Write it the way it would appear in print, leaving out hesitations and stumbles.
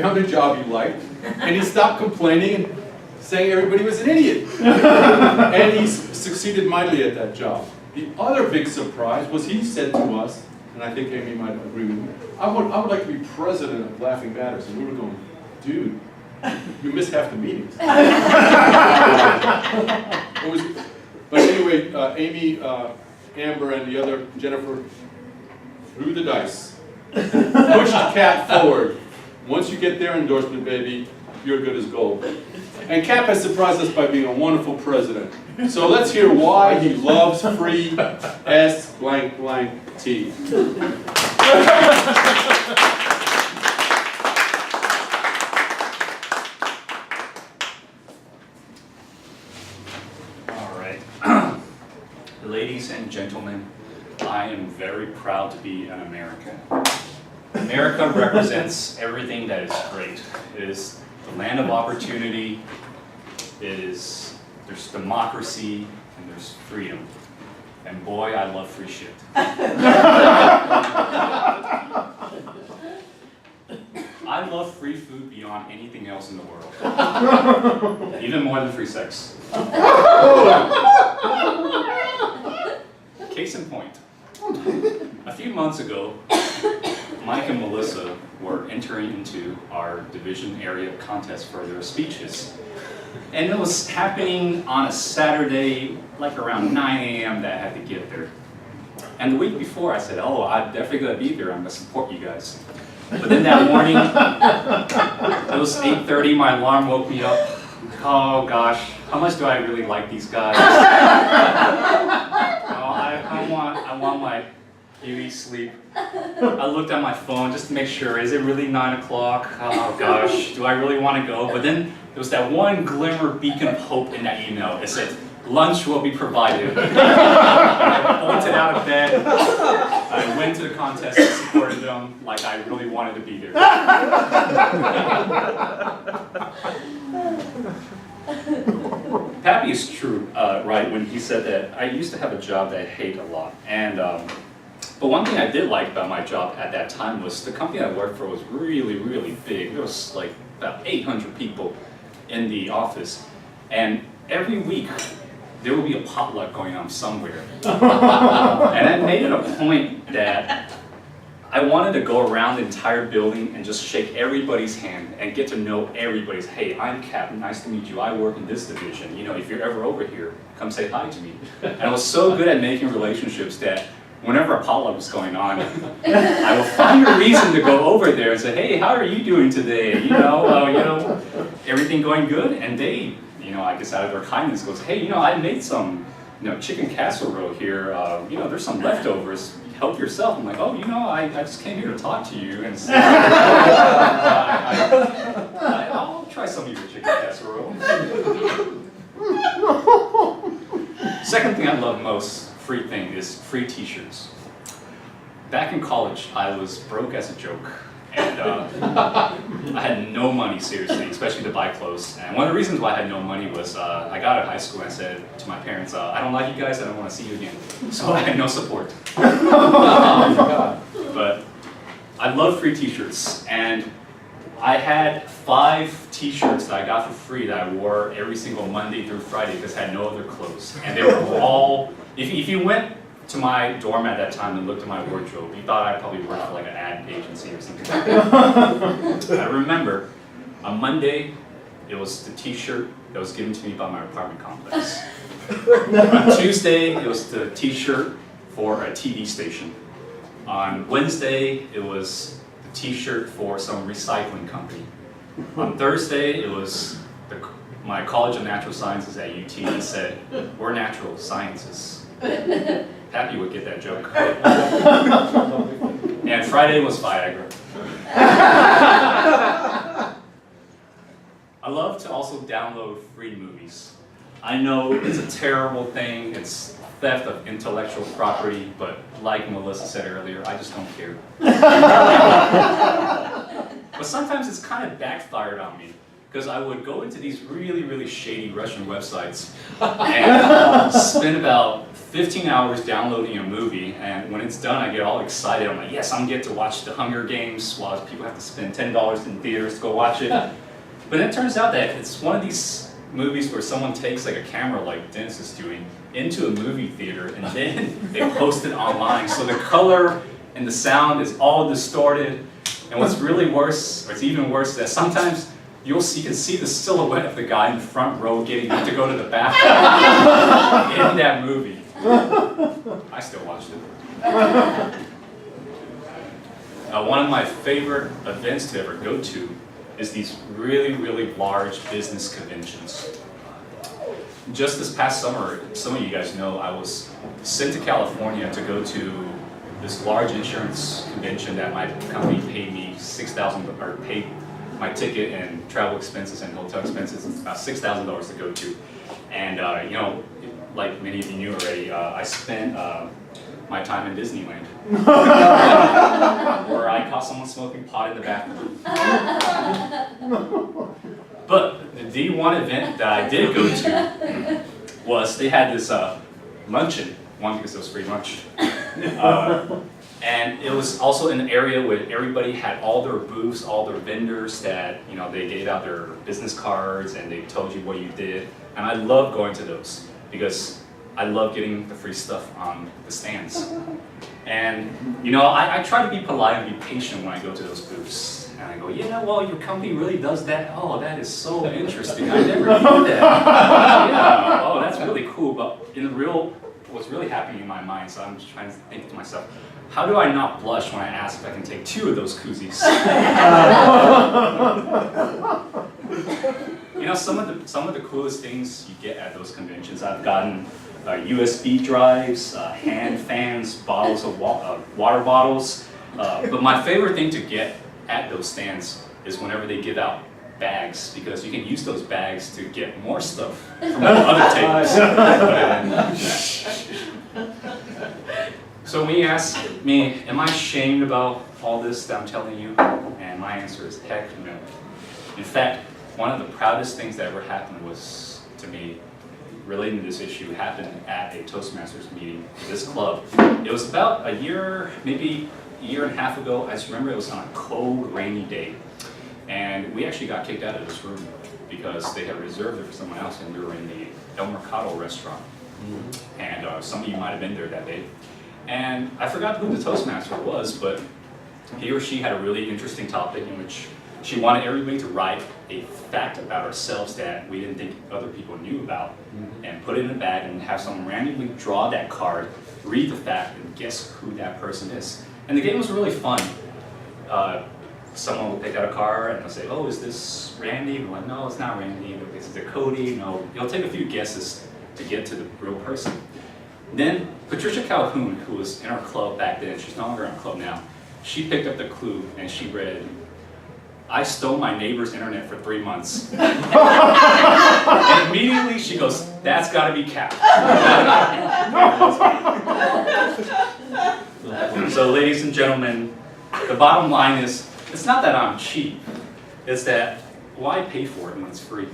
found a job he liked, and he stopped complaining and saying everybody was an idiot. And he succeeded mightily at that job. The other big surprise was he said to us, and I think Amy might agree with me, I would like to be president of Laughing Matters. And we were going, dude, you missed half the meetings. But anyway, Amy, Amber, and the other, Jennifer, threw the dice. Pushed Cap forward. Once you get their endorsement, baby, you're good as gold. And Cap has surprised us by being a wonderful president. So let's hear why he loves free S blank blank T. All right. Ladies and gentlemen, I am very proud to be an American. America represents everything that is great. It is the land of opportunity. There's democracy and there's freedom. And boy, I love free shit. I love free food beyond anything else in the world. Even more than free sex. Case in point. A few months ago, Mike and Melissa were entering into our division area contest for their speeches. And it was happening on a Saturday, like around 9 a.m. that I had to get there. And the week before I said, oh, I'm definitely gonna be there, I'm gonna support you guys. But then that morning, it was 8:30, my alarm woke me up. Oh gosh, how much do I really like these guys? I want my beauty sleep. I looked at my phone just to make sure, is it really 9 o'clock? Oh gosh, do I really want to go? But then there was that one glimmer beacon of hope in that email. It said, lunch will be provided. I bolted out of bed. I went to the contest and supported them like I really wanted to be there. Pappy is true, right, when he said that I used to have a job that I hate a lot. And but one thing I did like about my job at that time was the company I worked for was really, really big. There was like about 800 people in the office. And every week, there would be a potluck going on somewhere. And I made it a point that I wanted to go around the entire building and just shake everybody's hand and get to know everybody's, hey, I'm Cap, nice to meet you, I work in this division. You know, if you're ever over here, come say hi to me. And I was so good at making relationships that whenever a potluck was going on, I would find a reason to go over there and say, hey, how are you doing today? You know, everything going good? And they, I guess out of their kindness goes, hey, I made some, chicken casserole here. There's some leftovers. Help yourself. I'm like, oh, I just came here to talk to you and say, I'll try some of your chicken casserole. Second thing I love most, free thing, is free t-shirts. Back in college, I was broke as a joke. And I had no money, seriously, especially to buy clothes. And one of the reasons why I had no money was I got out of high school and I said to my parents, I don't like you guys, I don't want to see you again. So I had no support. But I love free t-shirts. And I had 5 t-shirts that I got for free that I wore every single Monday through Friday because I had no other clothes. And they were all, if you went to my dorm at that time and looked at my wardrobe, you thought I probably worked for like an ad agency or something like that. I remember on Monday, it was the t-shirt that was given to me by my apartment complex. On Tuesday, it was the t-shirt for a TV station. On Wednesday, it was the t-shirt for some recycling company. On Thursday, it was my College of Natural Sciences at UT that said, we're natural sciences. Happy would get that joke. And Friday was Viagra. I love to also download free movies. I know it's a terrible thing, it's theft of intellectual property, but like Melissa said earlier, I just don't care. But sometimes it's kind of backfired on me. because I would go into these really, really shady Russian websites and spend about 15 hours downloading a movie, and when it's done I get all excited. I'm like, yes, I'm get to watch the Hunger Games while people have to spend $10 in theaters to go watch it. But it turns out that it's one of these movies where someone takes like a camera like Dennis is doing into a movie theater and then they post it online. So the color and the sound is all distorted. And what's really worse, or it's even worse, is that sometimes you can see the silhouette of the guy in the front row getting up to go to the bathroom in that movie. I still watched it. One of my favorite events to ever go to is these really, really large business conventions. Just this past summer, some of you guys know, I was sent to California to go to this large insurance convention that my company paid me $6,000, or paid my ticket and travel expenses and hotel expenses. It's about $6,000 to go to. And you know, like many of you knew already, I spent my time in Disneyland, where I caught someone smoking pot in the bathroom. But the D1 event that I did go to was they had this luncheon, one because it was free lunch. And it was also an area where everybody had all their booths, all their vendors that, you know, they gave out their business cards and they told you what you did. And I love going to those because I love getting the free stuff on the stands. And, you know, I try to be polite and be patient when I go to those booths. And I go, yeah, well, your company really does that? Oh, that is so interesting. I never knew that. Yeah, oh, that's really cool. But in real, what's really happening in my mind, so I'm just trying to think to myself, how do I not blush when I ask if I can take 2 of those koozies? You know, some of the coolest things you get at those conventions, I've gotten USB drives, hand fans, bottles of water bottles. But my favorite thing to get at those stands is whenever they give out bags, because you can use those bags to get more stuff from other tables. So when you ask me, am I ashamed about all this that I'm telling you? And my answer is heck no. In fact, one of the proudest things that ever happened was, to me, relating to this issue, happened at a Toastmasters meeting at this club. It was about a year, maybe a year and a half ago. I just remember it was on a cold, rainy day. And we actually got kicked out of this room because they had reserved it for someone else, and we were in the El Mercado restaurant. Mm-hmm. And some of you might have been there that day. And I forgot who the Toastmaster was, but he or she had a really interesting topic in which she wanted everybody to write a fact about ourselves that we didn't think other people knew about, and put it in a bag and have someone randomly draw that card, read the fact, and guess who that person is. And the game was really fun. Someone will pick out a card and they'll say, oh, is this Randy? And we're like, no, it's not Randy. Is it Cody? No. You'll take a few guesses to get to the real person. Then Patricia Calhoun, who was in our club back then, she's no longer in our club now, she picked up the clue and she read, I stole my neighbor's internet for 3 months. And immediately she goes, that's gotta be Cap. So ladies and gentlemen, the bottom line is, it's not that I'm cheap, it's that why pay for it when it's free?